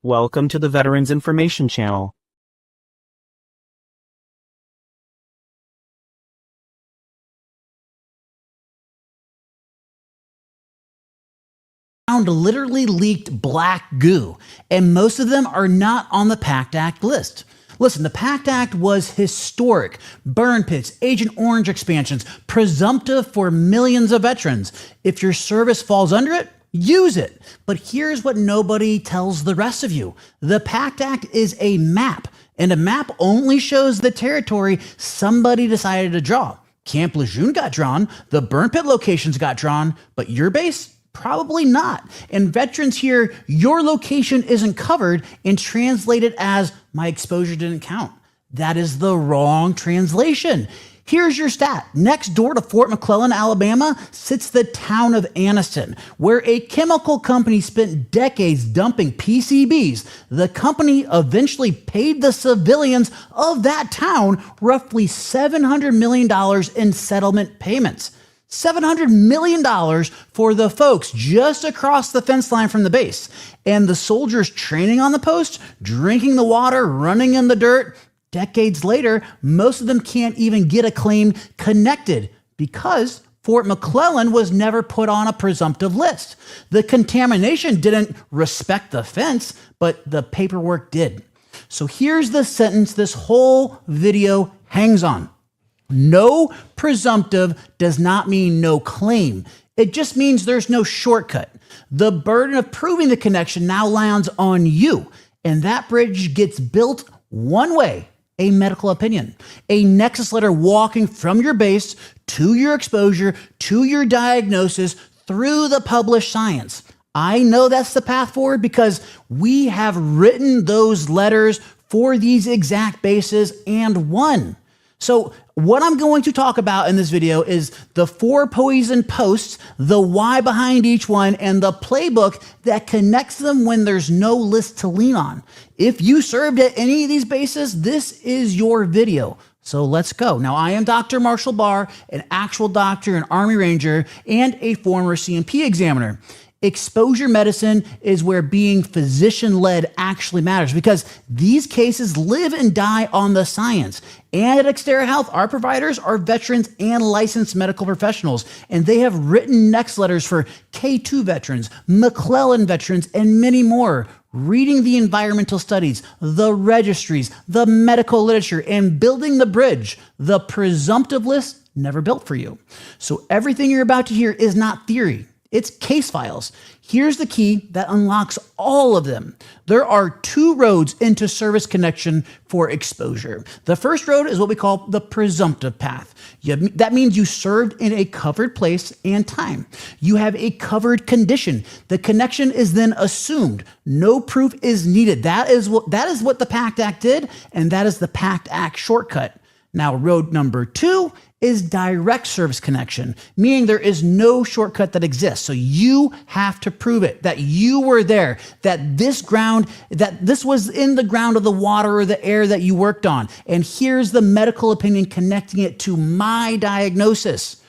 Welcome to the Veterans Information Channel. Literally leaked black goo, and most of them are not on the Pact-Act list. Listen, the Pact-Act was historic. Burn pits, Agent Orange expansions, presumptive for millions of veterans. If your service falls under it, use it. But here's what nobody tells the rest of you. The Pact-Act is a map, and a map only shows the territory somebody decided to draw. Camp Lejeune got drawn, the burn pit locations got drawn, but your base? Probably not. And veterans hear your location isn't covered and translate it as my exposure didn't count. That is the wrong translation. Here's your stat. Next door to Fort McClellan, Alabama, sits the town of Anniston, where a chemical company spent decades dumping PCBs. The company eventually paid the civilians of that town roughly $700 million in settlement payments. $700 million for the folks just across the fence line from the base. And the soldiers training on the post, drinking the water, running in the dirt. Decades later, most of them can't even get a claim connected because Fort McClellan was never put on a presumptive list. The contamination didn't respect the fence, but the paperwork did. So here's the sentence this whole video hangs on. No presumptive does not mean no claim. It just means there's no shortcut. The burden of proving the connection now lands on you, and that bridge gets built one way: a medical opinion, a nexus letter walking from your base to your exposure to your diagnosis through the published science. I know that's the path forward because we have written those letters for these exact bases and won. So what I'm going to talk about in this video is the 4 poison posts, the why behind each one, and the playbook that connects them when there's no list to lean on. If you served at any of these bases, this is your video. So let's go. Now, I am Dr. Marshall Barr, an actual doctor, an Army Ranger, and a former CMP examiner. Exposure medicine is where being physician-led actually matters because these cases live and die on the science. And at Xterra Health, our providers are veterans and licensed medical professionals, and they have written next letters for K2 veterans, McClellan veterans, and many more. Reading the environmental studies, the registries, the medical literature, and building the bridge, the presumptive list never built for you. So everything you're about to hear is not theory. It's case files. Here's the key that unlocks all of them. There are 2 roads into service connection for exposure. The first road is what we call the presumptive path. That means you served in a covered place and time. You have a covered condition. The connection is then assumed. No proof is needed. That is what the Pact-Act did, and that is the Pact-Act shortcut. Now, road number 2 is direct service connection, meaning there is no shortcut that exists. So you have to prove it, that you were there, that this was in the ground of the water or the air that you worked on. And here's the medical opinion connecting it to my diagnosis.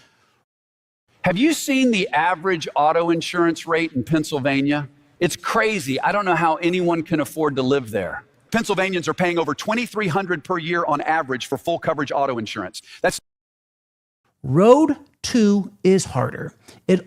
Have you seen the average auto insurance rate in Pennsylvania? It's crazy. I don't know how anyone can afford to live there. Pennsylvanians are paying over $2,300 per year on average for full coverage auto insurance. Road 2 is harder. It's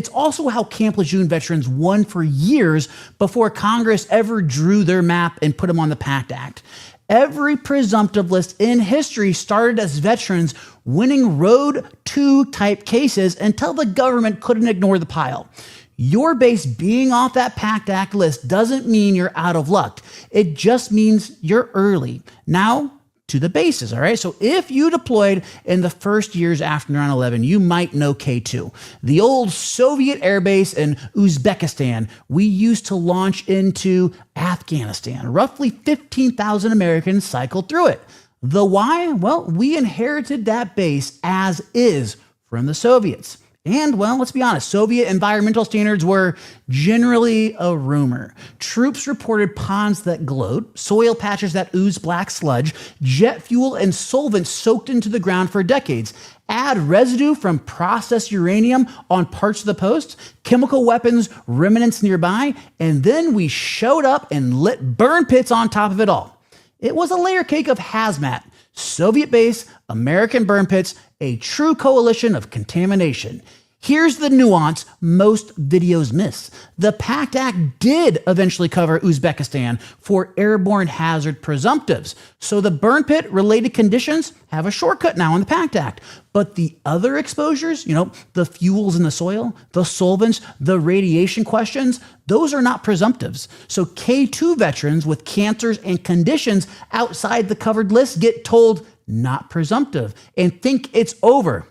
also how Camp Lejeune veterans won for years before Congress ever drew their map and put them on the Pact-Act. Every presumptive list in history started as veterans winning Road 2 type cases until the government couldn't ignore the pile. Your base being off that Pact-Act list doesn't mean you're out of luck. It just means you're early. Now, to the bases, all right? So if you deployed in the first years after 9/11, you might know K2, the old Soviet air base in Uzbekistan we used to launch into Afghanistan. Roughly 15,000 Americans cycled through it. The why? Well, we inherited that base as is from the Soviets. And, well, let's be honest, Soviet environmental standards were generally a rumor. Troops reported ponds that glowed, soil patches that oozed black sludge, jet fuel and solvents soaked into the ground for decades. Add residue from processed uranium on parts of the post, chemical weapons remnants nearby, and then we showed up and lit burn pits on top of it all. It was a layer cake of hazmat, Soviet base, American burn pits, a true coalition of contamination. Here's the nuance most videos miss. The Pact-Act did eventually cover Uzbekistan for airborne hazard presumptives. So the burn pit related conditions have a shortcut now in the Pact-Act. But the other exposures, the fuels in the soil, the solvents, the radiation questions, those are not presumptives. So K2 veterans with cancers and conditions outside the covered list get told not presumptive and think it's over.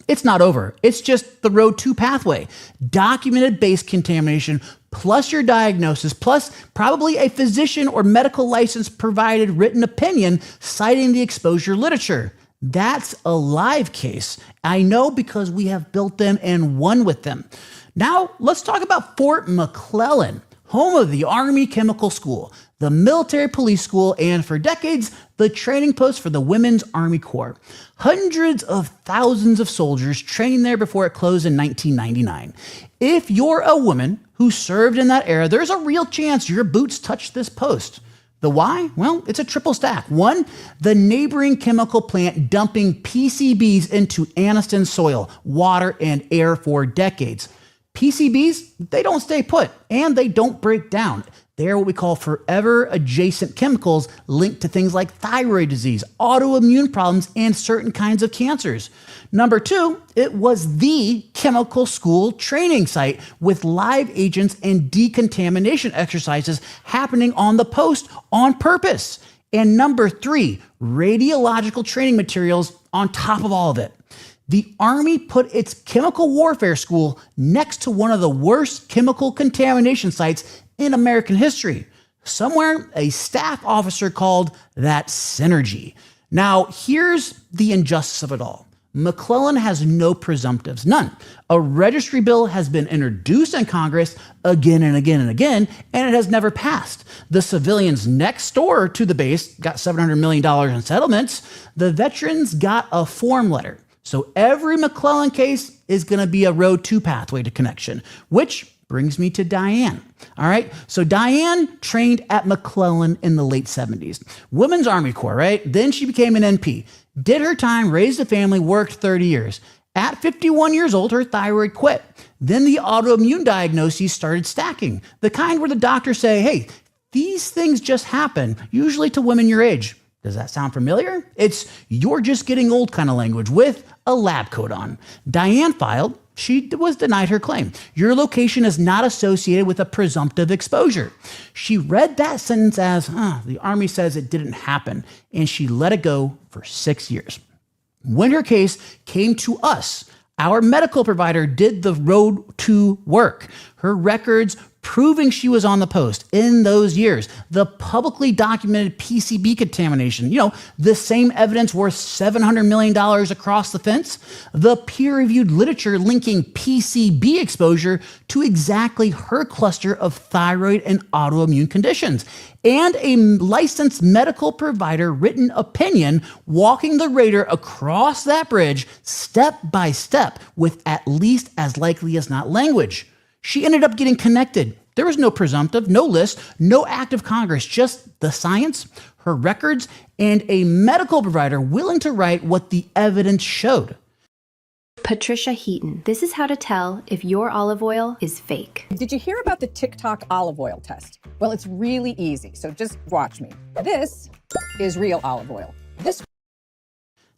It's not over. It's just the road to pathway. Documented base contamination plus your diagnosis plus probably a physician or medical license provided written opinion citing the exposure literature. That's a live case. I know because we have built them and won with them. Now let's talk about Fort McClellan, home of the Army Chemical School, the military police school, and for decades, the training post for the Women's Army Corps. Hundreds of thousands of soldiers trained there before it closed in 1999. If you're a woman who served in that era, there's a real chance your boots touched this post. The why? Well, it's a triple stack. One, the neighboring chemical plant dumping PCBs into Anniston soil, water, and air for decades. PCBs, they don't stay put and they don't break down. They're what we call forever adjacent chemicals linked to things like thyroid disease, autoimmune problems, and certain kinds of cancers. Number two, it was the chemical school training site with live agents and decontamination exercises happening on the post on purpose. And number three, radiological training materials on top of all of it. The Army put its chemical warfare school next to one of the worst chemical contamination sites in American history. Somewhere, a staff officer called that synergy. Now, here's the injustice of it all. McClellan has no presumptives, none. A registry bill has been introduced in Congress again and again and again, and it has never passed. The civilians next door to the base got $700 million in settlements. The veterans got a form letter. So every McClellan case is going to be a road to pathway to connection, which brings me to Diane. All right. So Diane trained at McClellan in the late 70s. Women's Army Corps, right? Then she became an NP, did her time, raised a family, worked 30 years. At 51 years old, her thyroid quit. Then the autoimmune diagnoses started stacking, the kind where the doctors say, hey, these things just happen, usually to women your age. Does that sound familiar? It's you're just getting old kind of language with a lab coat on. Diane filed. She was denied her claim. Your location is not associated with a presumptive exposure. She read that sentence as, the Army says it didn't happen, and she let it go for 6 years. When her case came to us, our medical provider did the road to work. Her records proving she was on the post in those years. The publicly documented PCB contamination, the same evidence worth $700 million across the fence. The peer-reviewed literature linking PCB exposure to exactly her cluster of thyroid and autoimmune conditions. And a licensed medical provider written opinion walking the radar across that bridge step by step with at least as likely as not language. She ended up getting connected. There was no presumptive, no list, no act of Congress, just the science, her records, and a medical provider willing to write what the evidence showed. Patricia Heaton. This is how to tell if your olive oil is fake. Did you hear about the TikTok olive oil test? Well, it's really easy, so just watch me. This is real olive oil. This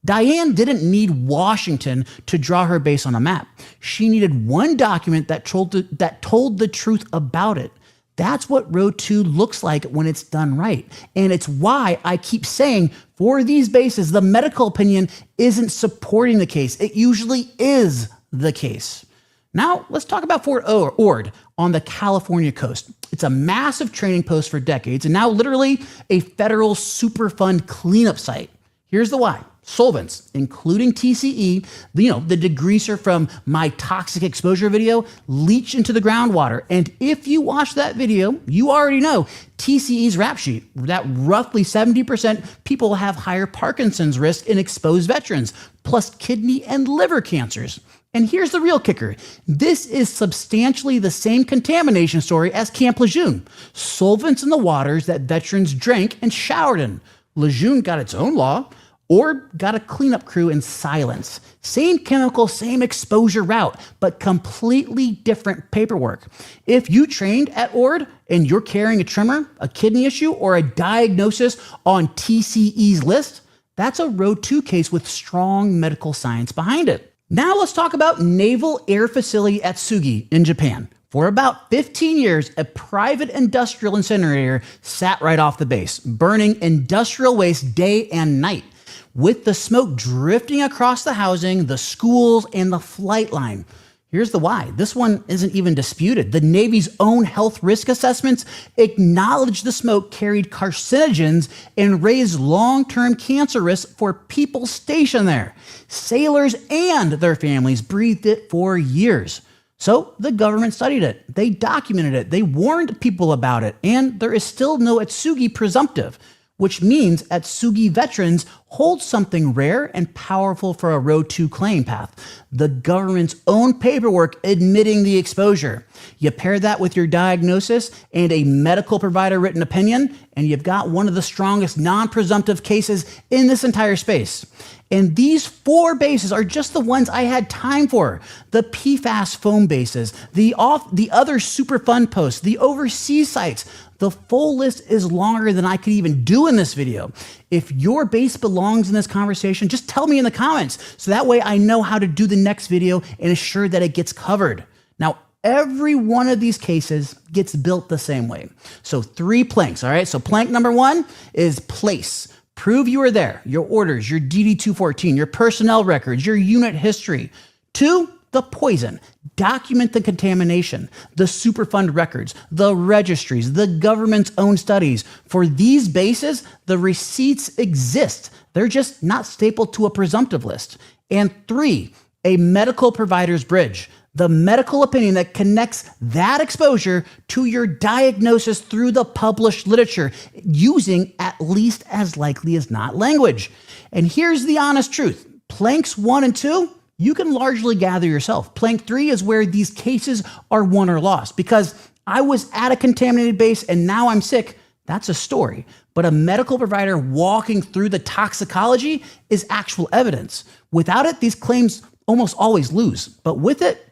Diane didn't need Washington to draw her base on a map. She needed one document that told the truth about it. That's what Road 2 looks like when it's done right. And it's why I keep saying for these bases, the medical opinion isn't supporting the case. It usually is the case. Now, let's talk about Fort Ord on the California coast. It's a massive training post for decades and now literally a federal Superfund cleanup site. Here's the why. Solvents, including TCE, the degreaser from my toxic exposure video, leach into the groundwater. And if you watch that video, you already know TCE's rap sheet, that roughly 70% people have higher Parkinson's risk in exposed veterans, plus kidney and liver cancers. And here's the real kicker. This is substantially the same contamination story as Camp Lejeune. Solvents in the waters that veterans drank and showered in. Lejeune got its own law, or got a cleanup crew in silence. Same chemical, same exposure route, but completely different paperwork. If you trained at ORD and you're carrying a tremor, a kidney issue, or a diagnosis on TCE's list, that's a Road 2 case with strong medical science behind it. Now let's talk about Naval Air Facility at Sugi in Japan. For about 15 years, a private industrial incinerator sat right off the base, burning industrial waste day and night, with the smoke drifting across the housing, the schools, and the flight line. Here's the why. This one isn't even disputed. The Navy's own health risk assessments acknowledged the smoke carried carcinogens and raised long-term cancer risks for people stationed there. Sailors and their families breathed it for years. So the government studied it. They documented it. They warned people about it. And there is still no Atsugi presumptive, which means Atsugi veterans hold something rare and powerful for a Road 2 claim path: the government's own paperwork admitting the exposure. You pair that with your diagnosis and a medical provider written opinion, and you've got one of the strongest non-presumptive cases in this entire space. And these 4 bases are just the ones I had time for. The PFAS foam bases, the other Superfund posts, the overseas sites. The full list is longer than I could even do in this video. If your base belongs in this conversation, just tell me in the comments, so that way I know how to do the next video and ensure that it gets covered. Now, every one of these cases gets built the same way. So 3 planks, all right? So plank number 1 is place. Prove you were there, your orders, your DD-214, your personnel records, your unit history. 2, the poison. Document the contamination, the Superfund records, the registries, the government's own studies. For these bases, the receipts exist. They're just not stapled to a presumptive list. And 3, a medical provider's bridge. The medical opinion that connects that exposure to your diagnosis through the published literature, using at least as likely as not language. And here's the honest truth. Planks 1 and 2, you can largely gather yourself. Plank 3 is where these cases are won or lost. Because I was at a contaminated base and now I'm sick, that's a story. But a medical provider walking through the toxicology is actual evidence. Without it, these claims almost always lose. But with it,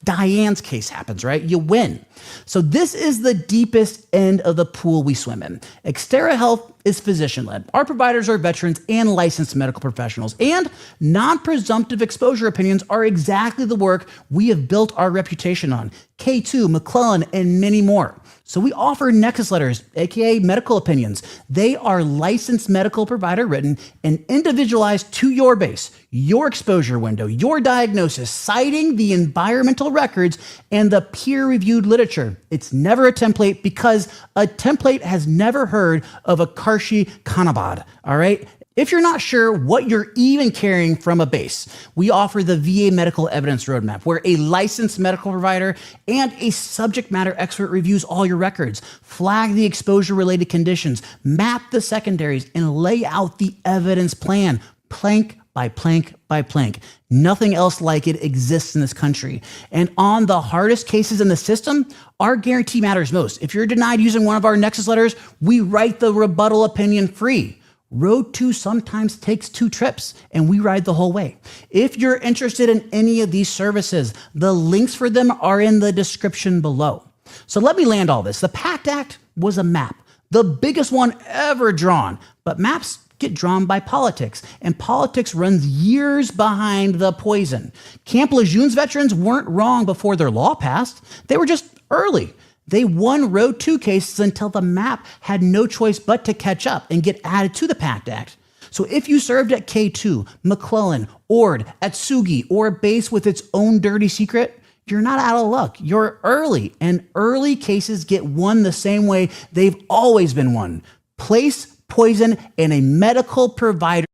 Diane's case happens, right? You win. So this is the deepest end of the pool we swim in. Xterra Health is physician-led. Our providers are veterans and licensed medical professionals. And non-presumptive exposure opinions are exactly the work we have built our reputation on. K2, McClellan, and many more. So we offer Nexus letters, aka medical opinions. They are licensed medical provider written and individualized to your base, your exposure window, your diagnosis, citing the environmental records and the peer-reviewed literature. It's never a template because a template has never heard of a Karshi Kanabad, all right? If you're not sure what you're even carrying from a base, we offer the VA Medical Evidence Roadmap, where a licensed medical provider and a subject matter expert reviews all your records, flag the exposure-related conditions, map the secondaries, and lay out the evidence plan, plank by plank by plank. Nothing else like it exists in this country. And on the hardest cases in the system, our guarantee matters most. If you're denied using one of our Nexus letters, we write the rebuttal opinion free. Road 2 sometimes takes 2 trips, and we ride the whole way. If you're interested in any of these services, the links for them are in the description below. So let me land all this. The Pact-Act was a map, the biggest one ever drawn, but maps get drawn by politics, and politics runs years behind the poison. Camp Lejeune's veterans weren't wrong before their law passed. They were just early. They won Road 2 cases until the map had no choice but to catch up and get added to the Pact-Act. So if you served at K2, McClellan, Ord, Atsugi, or a base with its own dirty secret, you're not out of luck. You're early, and early cases get won the same way they've always been won. Place, poison, and a medical provider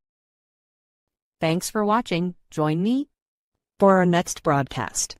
Thanks for watching. Join me for our next broadcast.